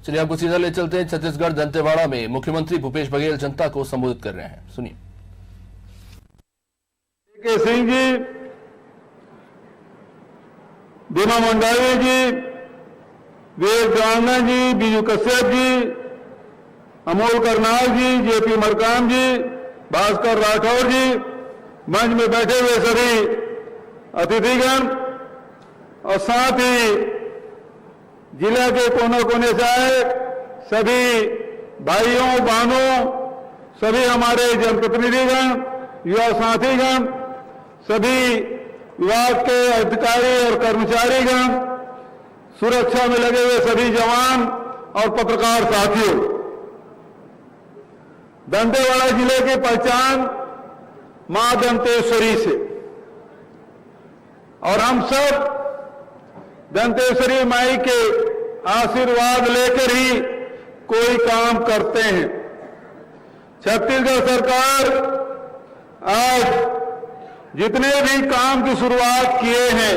चलिए आपको सीधा ले चलते हैं छत्तीसगढ़ दंतेवाड़ा में मुख्यमंत्री भूपेश बघेल जनता को संबोधित कर रहे हैं, सुनिए। के सिंह जी, भीमा मंडावी जी, विवेक गांगना जी, बीजू कश्यप जी, अमोल करनाल जी, जेपी मरकाम जी, भास्कर राठौर जी, मंच में बैठे हुए सभी अतिथिगण और साथ ही जिला के कोने कोने से आए सभी भाइयों बहनों, सभी हमारे जनप्रतिनिधिगण, युवा साथीगण, सभी विभाग के अधिकारी और कर्मचारीगण, सुरक्षा में लगे हुए सभी जवान और पत्रकार साथियों, दंतेवाड़ा जिले की पहचान मां दंतेश्वरी से, और हम सब दंतेश्वरी माई के आशीर्वाद लेकर ही कोई काम करते हैं। छत्तीसगढ़ सरकार आज जितने भी काम की शुरुआत किए हैं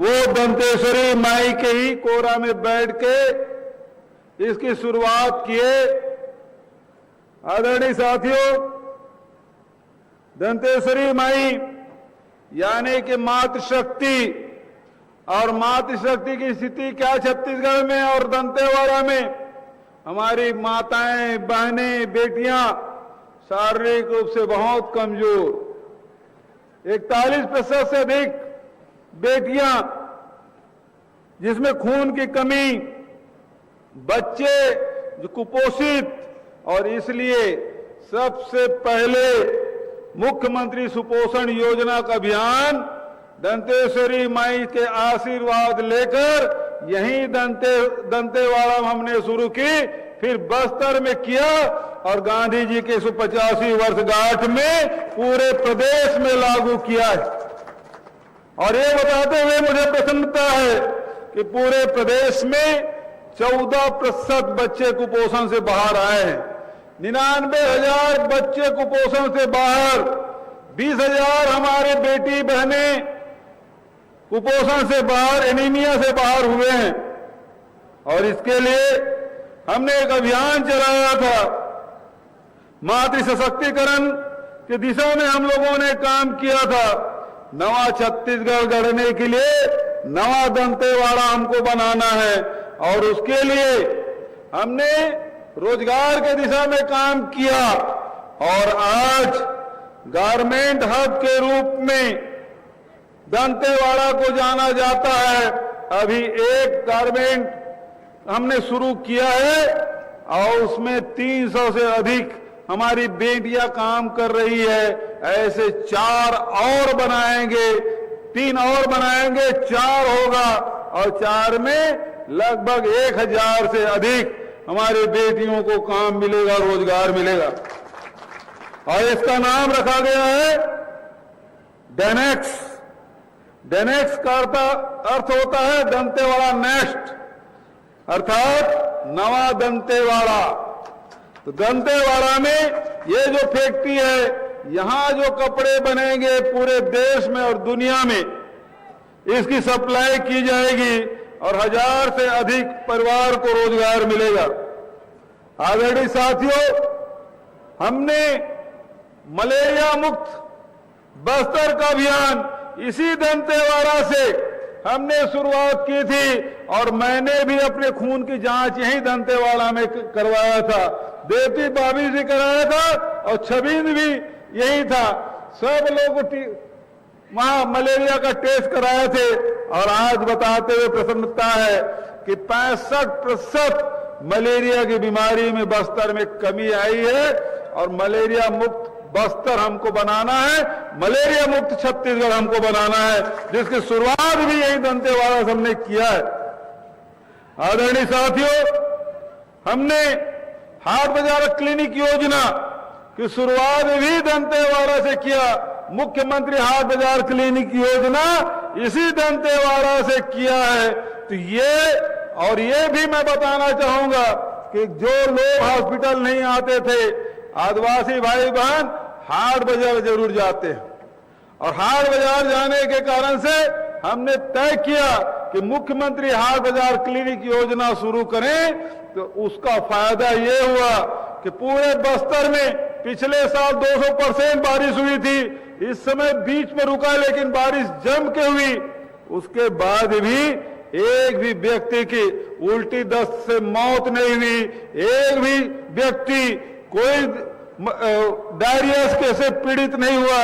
वो दंतेश्वरी माई के ही कोरा में बैठ के इसकी शुरुआत किए। आदरणीय साथियों, दंतेश्वरी माई यानी कि मातृशक्ति, और मातृशक्ति की स्थिति क्या छत्तीसगढ़ में और दंतेवाड़ा में, हमारी माताएं, बहनें, बेटियां शारीरिक रूप से बहुत कमजोर, 41% से अधिक बेटियां जिसमें खून की कमी, बच्चे जो कुपोषित, और इसलिए सबसे पहले मुख्यमंत्री सुपोषण योजना का अभियान दंतेश्वरी माई के आशीर्वाद लेकर यहीं दंतेवाड़ा में हमने शुरू की, फिर बस्तर में किया और गांधी जी के 185 वर्षगांठ में पूरे प्रदेश में लागू किया है। और ये बताते हुए मुझे प्रसन्नता है कि पूरे प्रदेश में 14% बच्चे कुपोषण से बाहर आए हैं। 99,000 बच्चे कुपोषण से बाहर, 20,000 हमारे बेटी बहनें कुपोषण से बाहर, एनीमिया से बाहर हुए हैं। और इसके लिए हमने एक अभियान चलाया था, मातृ सशक्तिकरण की दिशा में हम लोगों ने काम किया था। नवा छत्तीसगढ़ गढ़ने के लिए नवा दंतेवाड़ा हमको बनाना है, और उसके लिए हमने रोजगार के दिशा में काम किया। और आज गारमेंट हब के रूप में दंतेवाड़ा को जाना जाता है। अभी एक गारमेंट हमने शुरू किया है और उसमें 300 से अधिक हमारी बेटियां काम कर रही है। ऐसे 4 और बनाएंगे, 3 और बनाएंगे, 4 होगा, और 4 में लगभग 1000 से अधिक हमारी बेटियों को काम मिलेगा, रोजगार मिलेगा। और इसका नाम रखा गया है डेनेक्स। डेनेक्स का अर्थ होता है दंतेवाड़ा नेक्स्ट, अर्थात नवा दंतेवाड़ा। तो दंतेवाड़ा में ये जो फैक्ट्री है, यहां जो कपड़े बनेंगे पूरे देश में और दुनिया में इसकी सप्लाई की जाएगी और 1000 से अधिक परिवार को रोजगार मिलेगा। आदरणीय साथियों, हमने मलेरिया मुक्त बस्तर का अभियान इसी दंतेवाड़ा से हमने शुरुआत की थी, और मैंने भी अपने खून की जांच यहीं दंतेवाड़ा में करवाया था। देवती भाभी से कराया था और छबिंद भी यही था। सब लोग वहां मलेरिया का टेस्ट कराए थे, और आज बताते हुए प्रसन्नता है कि 65% मलेरिया की बीमारी में बस्तर में कमी आई है। और मलेरिया मुक्त बस्तर हमको बनाना है, मलेरिया मुक्त छत्तीसगढ़ हमको बनाना है, जिसकी शुरुआत भी यही दंतेवाड़ा से हमने किया है। आदरणीय साथियों, हमने हाट बाजार क्लिनिक योजना की शुरुआत भी दंतेवाड़ा से किया। मुख्यमंत्री हाट बाजार क्लिनिक योजना इसी दंतेवाड़ा से किया है। तो ये भी मैं बताना चाहूंगा कि जो लोग हॉस्पिटल नहीं आते थे, आदिवासी भाई बहन हाट बाजार जरूर जाते हैं, और हाट बाजार जाने के कारण से हमने तय किया कि मुख्यमंत्री हाट बाजार क्लिनिक योजना शुरू करें, तो उसका फायदा ये हुआ कि पूरे बस्तर में पिछले साल 200% बारिश हुई थी, इस समय बीच में रुका लेकिन बारिश जम के हुई। उसके बाद भी एक भी व्यक्ति की उल्टी दस्त से मौत नहीं हुई, एक भी व्यक्ति कोई डायरिया से पीड़ित नहीं हुआ।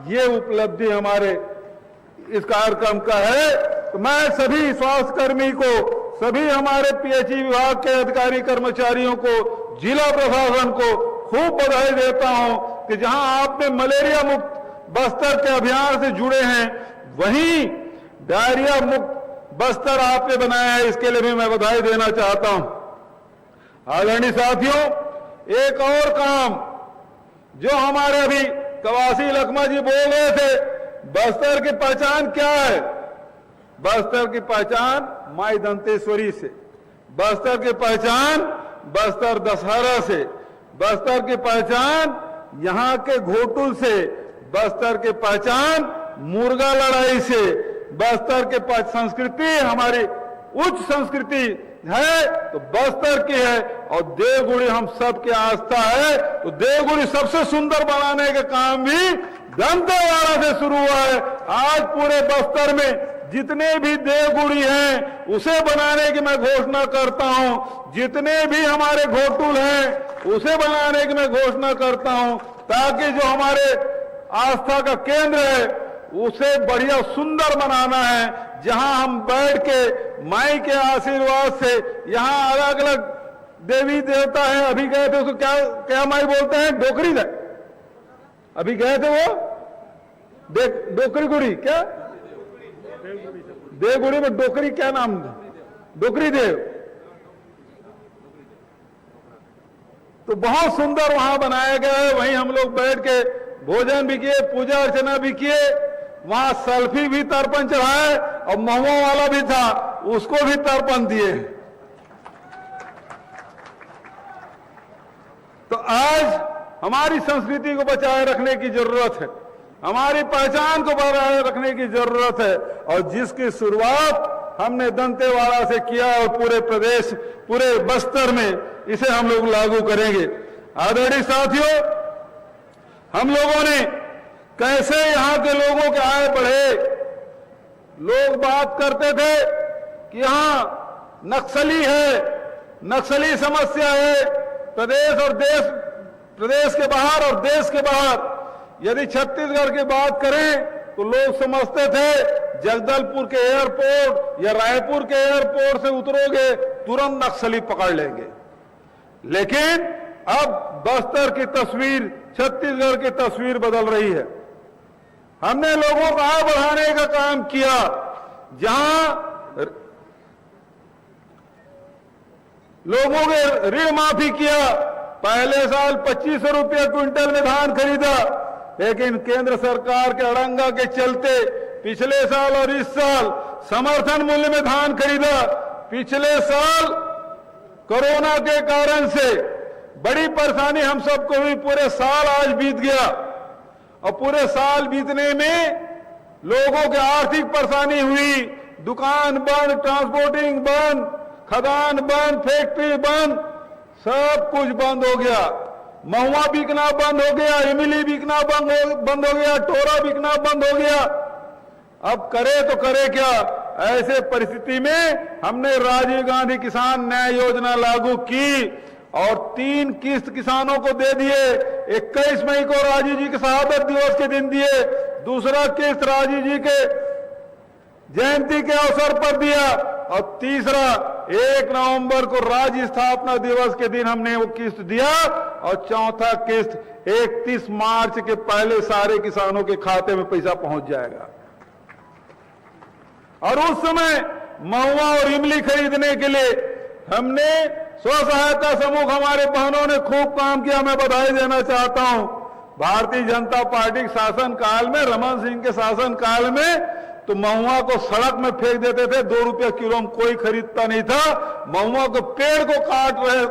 ये उपलब्धि हमारे इस कार्यक्रम का है। तो मैं सभी स्वास्थ्य कर्मी को, सभी हमारे पीएचई विभाग के अधिकारी कर्मचारियों को, जिला प्रशासन को खूब बधाई देता हूं कि जहां आपने मलेरिया मुक्त बस्तर के अभियान से जुड़े हैं, वहीं डायरिया मुक्त बस्तर आपने बनाया है, इसके लिए भी मैं बधाई देना चाहता हूं। आदरणीय साथियों, एक और काम जो हमारे अभी कवासी लखमा जी बोल रहे थे, बस्तर की पहचान क्या है? बस्तर की पहचान माई दंतेश्वरी से, बस्तर की पहचान बस्तर दशहरा से, बस्तर की पहचान यहां के घोटुल से, बस्तर की पहचान मुर्गा लड़ाई से, बस्तर के संस्कृति हमारी उच्च संस्कृति है तो बस्तर की है, और देवगुड़ी हम सब की आस्था है। तो देवगुड़ी सबसे सुंदर बनाने का काम भी दंतेवाड़ा से शुरू हुआ है। आज पूरे बस्तर में जितने भी देवगुड़ी हैं उसे बनाने की मैं घोषणा करता हूं, जितने भी हमारे घोटुल हैं उसे बनाने की मैं घोषणा करता हूं, ताकि जो हमारे आस्था का केंद्र है उसे बढ़िया सुंदर बनाना है, जहां हम बैठ के माई के आशीर्वाद से, यहाँ अलग अलग देवी देवता है। अभी गए थे उसको क्या क्या माई बोलते हैं? डोकरी दे, अभी गए थे वो डोकरी गुड़ी, क्या देवगुड़ी में डोकरी, क्या नाम? डोकरी देव। तो बहुत सुंदर वहां बनाया गया है, वहीं हम लोग बैठ के भोजन भी किए, पूजा अर्चना भी किए, वहां सेल्फी भी तर्पण चढ़ाए, और महुआ वाला भी था उसको भी तर्पण दिए। तो आज हमारी संस्कृति को बचाए रखने की जरूरत है, हमारी पहचान को बनाए रखने की जरूरत है, और जिसकी शुरुआत हमने दंतेवाड़ा से किया और पूरे प्रदेश, पूरे बस्तर में इसे हम लोग लागू करेंगे। आदरणीय साथियों, हम लोगों ने कैसे यहां के लोगों के आय बढ़े। लोग बात करते थे कि यहां नक्सली है, नक्सली समस्या है प्रदेश और प्रदेश के बाहर और देश के बाहर। यदि छत्तीसगढ़ की बात करें तो लोग समझते थे जगदलपुर के एयरपोर्ट या रायपुर के एयरपोर्ट से उतरोगे तुरंत नक्सली पकड़ लेंगे, लेकिन अब बस्तर की तस्वीर, छत्तीसगढ़ की तस्वीर बदल रही है। हमने लोगों को आय बढ़ाने का काम किया, जहां लोगों के ऋण माफी किया। पहले साल 2500 रुपया क्विंटल में धान खरीदा, लेकिन केंद्र सरकार के अड़ंगा के चलते पिछले साल और इस साल समर्थन मूल्य में धान खरीदा। पिछले साल कोरोना के कारण से बड़ी परेशानी हम सबको हुई, पूरे साल आज बीत गया, और पूरे साल बीतने में लोगों की आर्थिक परेशानी हुई। दुकान बंद, ट्रांसपोर्टिंग बंद, खदान बंद, फैक्ट्री बंद, सब कुछ बंद हो गया। महुआ बिकना बंद हो गया, इमली बिकना बंद हो गया, टोरा बिकना बंद हो गया। अब करे तो करे क्या? ऐसे परिस्थिति में हमने राजीव गांधी किसान न्याय योजना लागू की और 3 किस्त किसानों को दे दिए। 21 मई को राजीव जी के शहादत दिवस के दिन दिए, दूसरा किस्त राजीव जी के जयंती के अवसर पर दिया, और तीसरा 1 नवंबर को राज्य स्थापना दिवस के दिन हमने वो किस्त दिया, और चौथा किस्त 31 मार्च के पहले सारे किसानों के खाते में पैसा पहुंच जाएगा। और उस समय महुआ और इमली खरीदने के लिए हमने स्व सहायता समूह, हमारे बहनों ने खूब काम किया, मैं बधाई देना चाहता हूं। भारतीय जनता पार्टी के शासन काल में, रमन सिंह के शासन काल में, तो महुआ को सड़क में फेंक देते थे, 2 रुपया किलो में कोई खरीदता नहीं था। महुआ को पेड़ को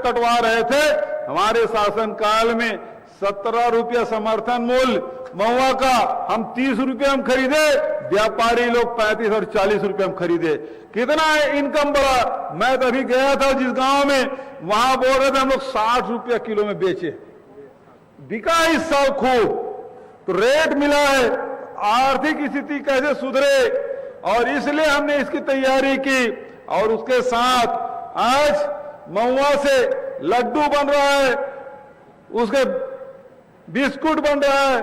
कटवा रहे थे। हमारे शासन काल में 17 रुपया समर्थन मूल्य महुआ का हम 30 रुपए हम खरीदे, व्यापारी लोग 35 और 40 रुपए हम खरीदे। कितना है इनकम बढ़ा। मैं तो अभी गया था जिस गांव में, वहां बोल रहे थे हम लोग 60 रुपया किलो में बेचे, बिका इस साल खूब। तो रेट मिला है, आर्थिक स्थिति कैसे सुधरे, और इसलिए हमने इसकी तैयारी की। और उसके साथ आज महुआ से लड्डू बन रहा है, उसके बिस्कुट बन रहा है,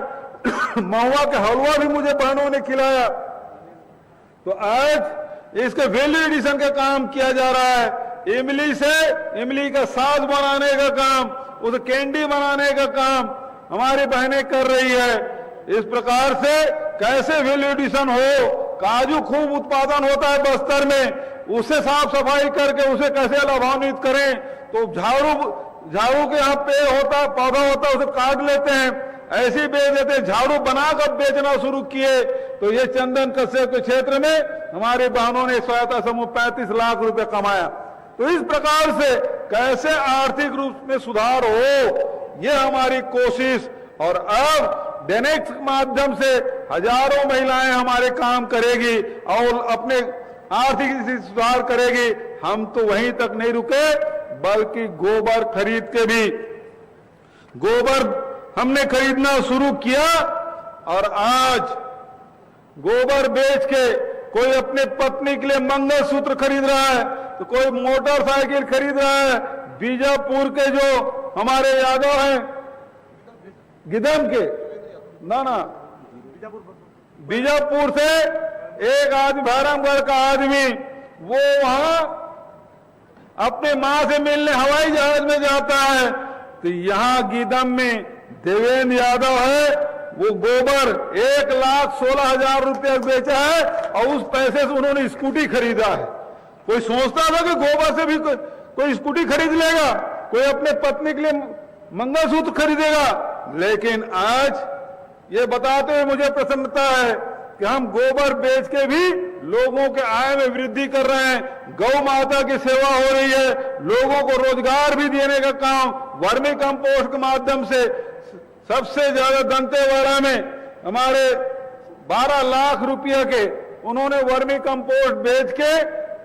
महुआ का हलवा भी मुझे बहनों ने खिलाया। तो आज इसके वैल्यू एडिशन का काम किया जा रहा है। इमली से इमली का साज बनाने का काम, उस कैंडी बनाने का काम हमारी बहनें कर रही है। इस प्रकार से कैसे वैल्यू एडिशन हो। काजू खूब उत्पादन होता है बस्तर में, उसे साफ सफाई करके उसे कैसे लाभान्वित करें। तो झाड़ू के यहाँ पेड़ होता है, पौधा होता है, उसे काट लेते हैं, ऐसे ही बेच देते हैं। झाड़ू बनाकर बेचना शुरू किए। तो ये चंदन कश्यप के क्षेत्र में हमारी बहनों ने सहायता समूह 35 लाख रुपए कमाया। तो इस प्रकार से कैसे आर्थिक रूप में सुधार हो, ये हमारी कोशिश। और अब डेनेक्स के माध्यम से हजारों महिलाएं हमारे काम करेगी और अपने आर्थिक स्थिति सुधार करेगी। हम तो वहीं तक नहीं रुके, बल्कि गोबर खरीद के भी, गोबर हमने खरीदना शुरू किया। और आज गोबर बेच के कोई अपने पत्नी के लिए मंगलसूत्र खरीद रहा है, तो कोई मोटरसाइकिल खरीद रहा है। बीजापुर के जो हमारे यादव हैं, गिदम के ना बीजापुर से एक आदमी, भैरमगढ़ का आदमी, वो वहां अपने मां से मिलने हवाई जहाज में जाता है। तो यहां गीदम में देवेंद्र यादव है, वो गोबर 1,16,000 रुपया बेचा है और उस पैसे से उन्होंने स्कूटी खरीदा है। कोई सोचता था कि गोबर से भी कोई स्कूटी खरीद लेगा, कोई अपने पत्नी के लिए मंगलसूत्र खरीदेगा। लेकिन आज ये बताते हुए मुझे प्रसन्नता है कि हम गोबर बेच के भी लोगों के आय में वृद्धि कर रहे हैं। गौ माता की सेवा हो रही है, लोगों को रोजगार भी देने का काम वर्मी कंपोस्ट के माध्यम से। सबसे ज्यादा दंतेवाड़ा में हमारे 12 लाख रुपया के उन्होंने वर्मी कंपोस्ट बेच के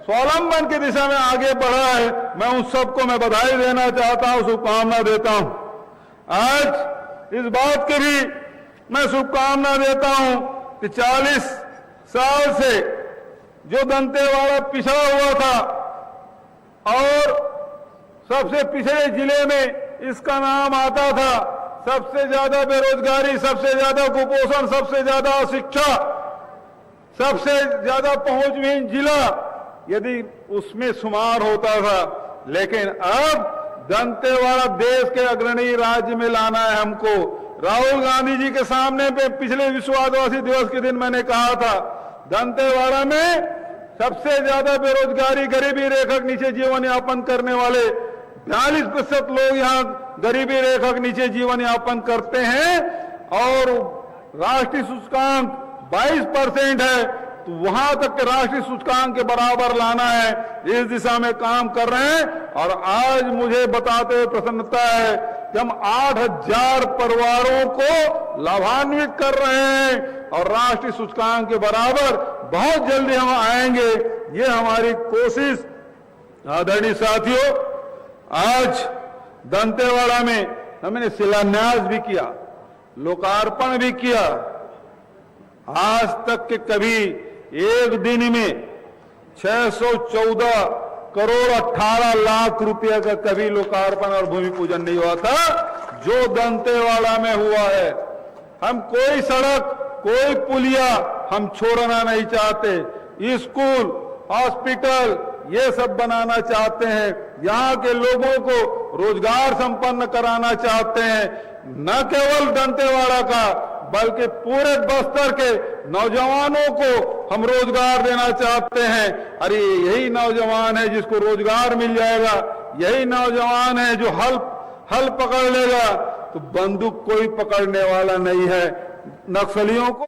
स्वावलंबन की दिशा में आगे बढ़ा है। मैं उन सबको मैं बधाई देना चाहता हूं, शुभकामना देता हूं। आज इस बात की भी मैं शुभकामना देता हूं कि 40 साल से जो दंतेवाड़ा पिछड़ा हुआ था और सबसे पिछड़े जिले में इसका नाम आता था, सबसे ज्यादा बेरोजगारी, सबसे ज्यादा कुपोषण, सबसे ज्यादा शिक्षा, सबसे ज्यादा पहुंचविहीन जिला, यदि उसमें शुमार होता था। लेकिन अब दंतेवाड़ा देश के अग्रणी राज्य में लाना है हमको। राहुल गांधी जी के सामने पे पिछले विश्व आदिवासी दिवस के दिन मैंने कहा था, दंतेवाड़ा में सबसे ज्यादा बेरोजगारी, गरीबी रेखा के नीचे जीवन यापन करने वाले 42% लोग यहाँ गरीबी रेखा के नीचे जीवन यापन करते हैं और राष्ट्रीय सूचकांक 22% है। तो वहां तक के राष्ट्रीय सूचकांक के बराबर लाना है, इस दिशा में काम कर रहे हैं। और आज मुझे बताते हुए प्रसन्नता है कि हम 8,000 परिवारों को लाभान्वित कर रहे हैं और राष्ट्रीय सूचकांक के बराबर बहुत जल्दी हम आएंगे। ये हमारी कोशिश। आदरणीय साथियों, आज दंतेवाड़ा में हमने शिलान्यास भी किया, लोकार्पण भी किया। आज तक के कभी एक दिन में 614 करोड़ 18 लाख रुपए का कभी लोकार्पण और भूमि पूजन नहीं हुआ था, जो दंतेवाड़ा में हुआ है। हम कोई सड़क, कोई पुलिया हम छोड़ना नहीं चाहते। स्कूल, हॉस्पिटल ये सब बनाना चाहते हैं। यहाँ के लोगों को रोजगार संपन्न कराना चाहते हैं। न केवल दंतेवाड़ा का बल्कि पूरे बस्तर के नौजवानों को हम रोजगार देना चाहते हैं। अरे यही नौजवान है जिसको रोजगार मिल जाएगा, यही नौजवान है जो हल पकड़ लेगा। तो बंदूक कोई पकड़ने वाला नहीं है। नक्सलियों को